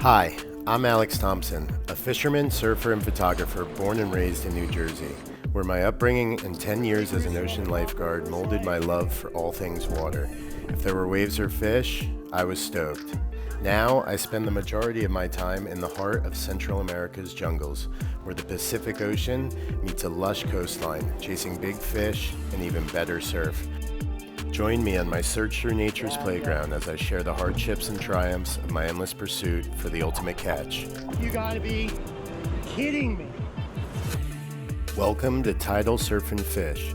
Hi, I'm Alex Thompson, a fisherman, surfer, and photographer born and raised in New Jersey, where my upbringing and 10 years as an ocean lifeguard molded my love for all things water. If there were waves or fish, I was stoked. Now, I spend the majority of my time in the heart of Central America's jungles, where the Pacific Ocean meets a lush coastline, chasing big fish and even better surf. Join me on my search through nature's playground as I share the hardships and triumphs of my endless pursuit for the ultimate catch. You gotta be kidding me. Welcome to Tidal Surf and Fish.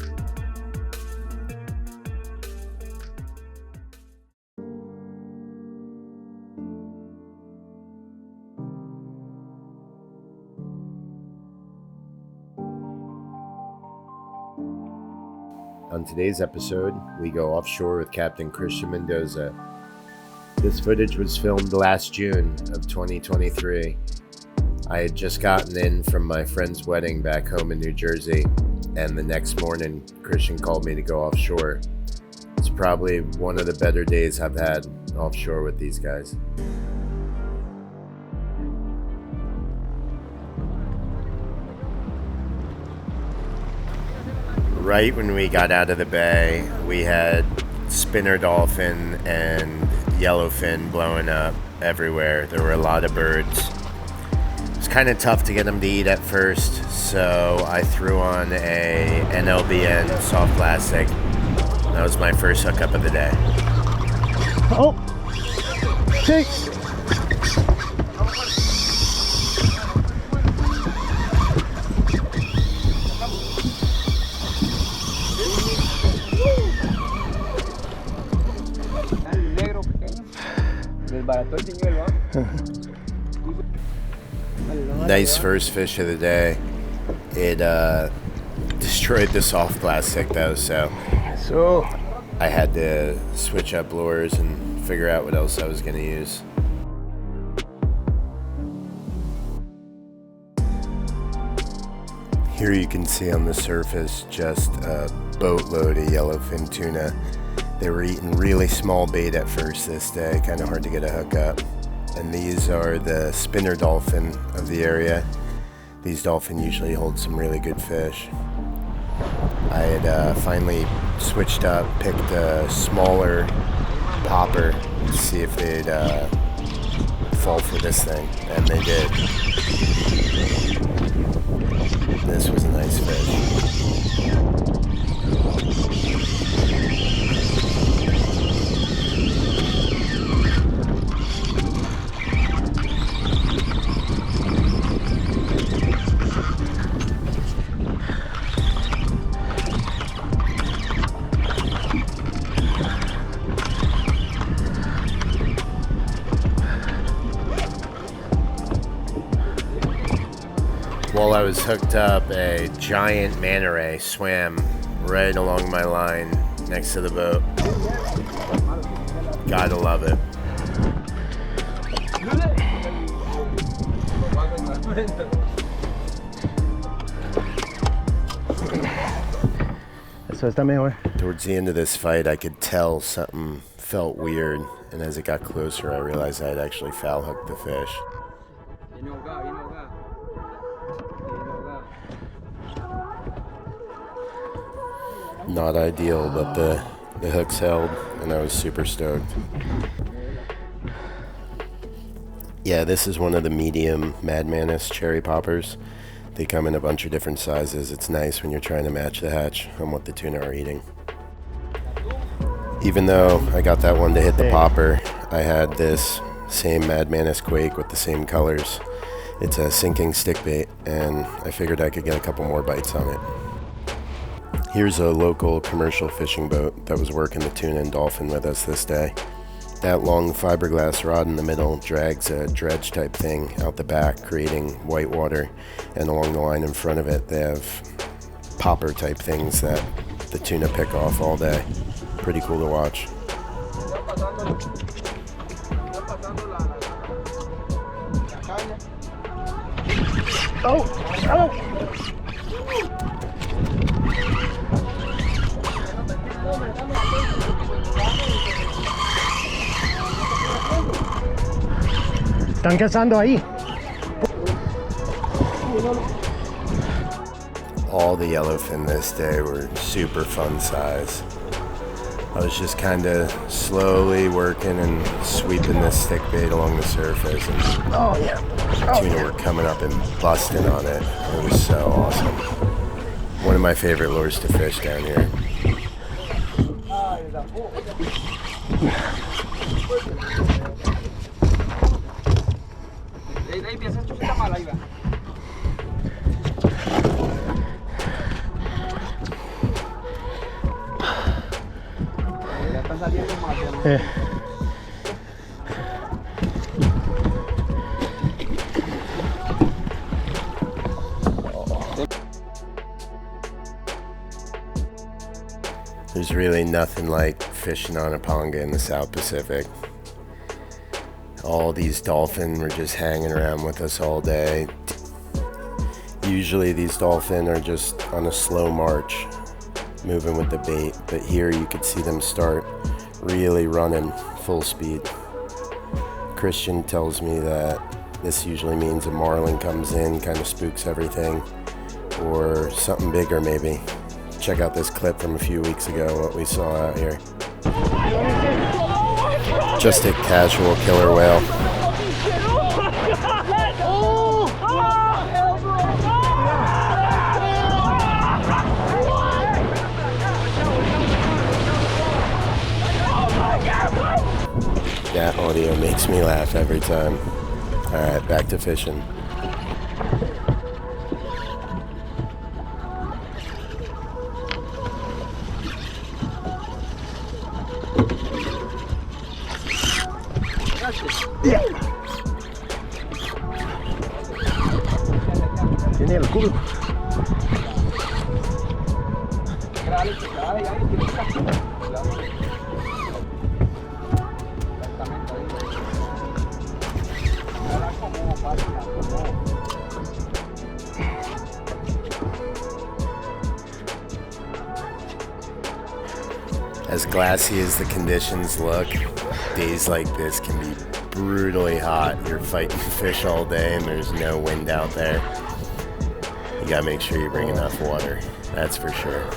On today's episode, we go offshore with Captain Cristian Mendoza. This footage was filmed last June of 2023. I had just gotten in from my friend's wedding back home in New Jersey, and the next morning, Cristian called me to go offshore. It's probably one of the better days I've had offshore with these guys. Right when we got out of the bay, we had spinner dolphin and yellowfin blowing up everywhere. There were a lot of birds. It was kind of tough to get them to eat at first, so I threw on a NLBN soft plastic. That was my first hookup of the day. Oh, shake. Nice first fish of the day. It destroyed the soft plastic though, so I had to switch up lures and figure out what else I was going to use. Here you can see on the surface just a boatload of yellowfin tuna. They were eating really small bait at first this day, kind of hard to get a hook up. And these are the spinner dolphin of the area. These dolphin usually hold some really good fish. I had finally switched up, picked a smaller popper to see if they'd fall for this thing, and they did. This was a nice fish. While I was hooked up, a giant manta ray swam right along my line next to the boat. Gotta love it. Eso está mejor. Towards the end of this fight, I could tell something felt weird, and as it got closer, I realized I had actually foul hooked the fish. Not ideal, but the hooks held, and I was super stoked. Yeah, this is one of the medium Mad Manus cherry poppers. They come in a bunch of different sizes. It's nice when you're trying to match the hatch on what the tuna are eating. Even though I got that one to hit the popper, I had this same Mad Manus Quake with the same colors. It's a sinking stickbait, and I figured I could get a couple more bites on it. Here's a local commercial fishing boat that was working the tuna and dolphin with us this day. That long fiberglass rod in the middle drags a dredge type thing out the back, creating white water, and along the line in front of it they have popper type things that the tuna pick off all day. Pretty cool to watch. Oh! Están cazando ahí. All the yellowfin this day were super fun size. I was just kind of slowly working and sweeping this stick bait along the surface, and tuna were coming up and busting on it. It was so awesome. One of my favorite lures to fish down here. There's really nothing like fishing on a panga in the South Pacific. All these dolphin were just hanging around with us all day. Usually these dolphin are just on a slow march, moving with the bait, but here you could see them start really running full speed. Christian tells me that this usually means a marlin comes in, kind of spooks everything, or something bigger maybe. Check out this clip from a few weeks ago, what we saw out here. Just a casual killer whale. That audio makes me laugh every time. Alright, back to fishing. Tiene el culo. As glassy as the conditions look, days like this can be brutally hot. You're fighting fish all day and there's no wind out there. You gotta make sure you bring enough water, that's for sure.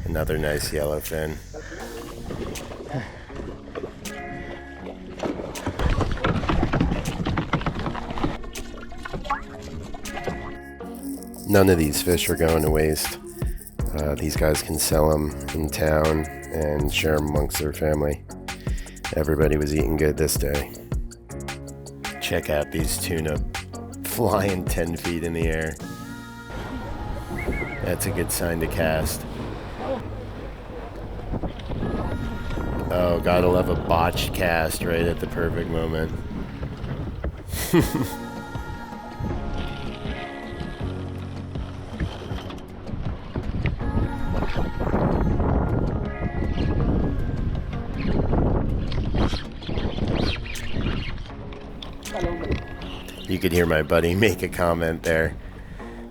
Another nice yellowfin. None of these fish are going to waste. These guys can sell them in town and share them amongst their family. Everybody was eating good this day. Check out these tuna flying 10 feet in the air. That's a good sign to cast. Oh, gotta love a botched cast right at the perfect moment. You could hear my buddy make a comment there.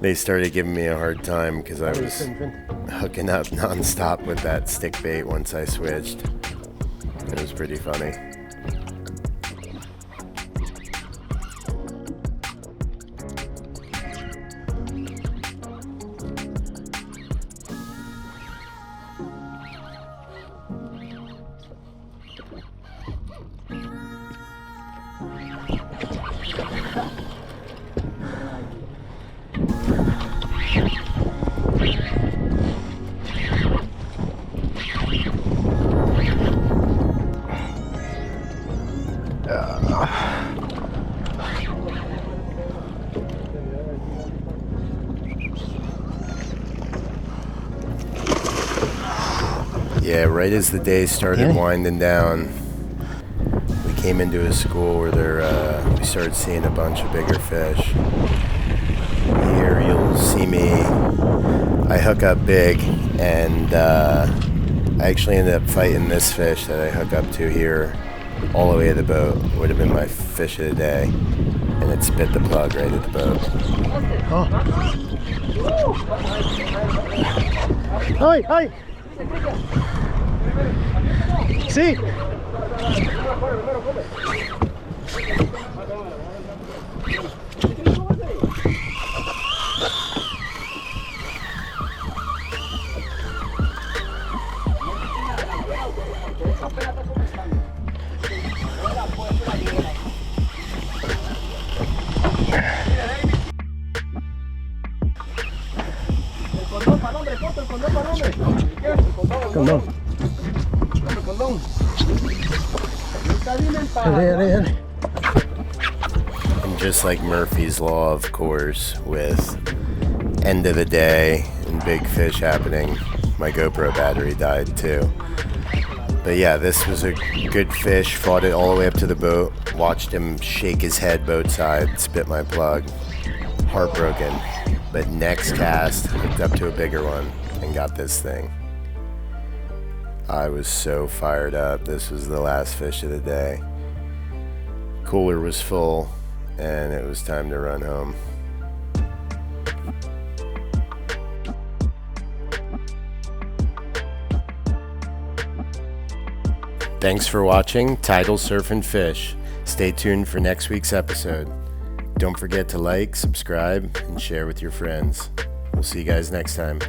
They started giving me a hard time because I was hooking up nonstop with that stick bait once I switched. It was pretty funny. Yeah, right as the day started winding down, we came into a school where we started seeing a bunch of bigger fish. Here you'll see me, I hook up big, and I actually ended up fighting this fish that I hook up to here all the way to the boat. It would have been my fish of the day. and it spit the plug right at the boat. Oh. Ay, ay. Sí. Condón. Dale. And just like Murphy's Law, of course, with end of the day and big fish happening, my GoPro battery died too. But yeah, this was a good fish. Fought it all the way up to the boat. Watched him shake his head boat side, spit my plug. Heartbroken. But next cast, hooked up to a bigger one and got this thing. I was so fired up. This was the last fish of the day. Cooler was full, and it was time to run home. Thanks for watching Tidal Surf and Fish. Stay tuned for next week's episode. Don't forget to like, subscribe, and share with your friends. We'll see you guys next time.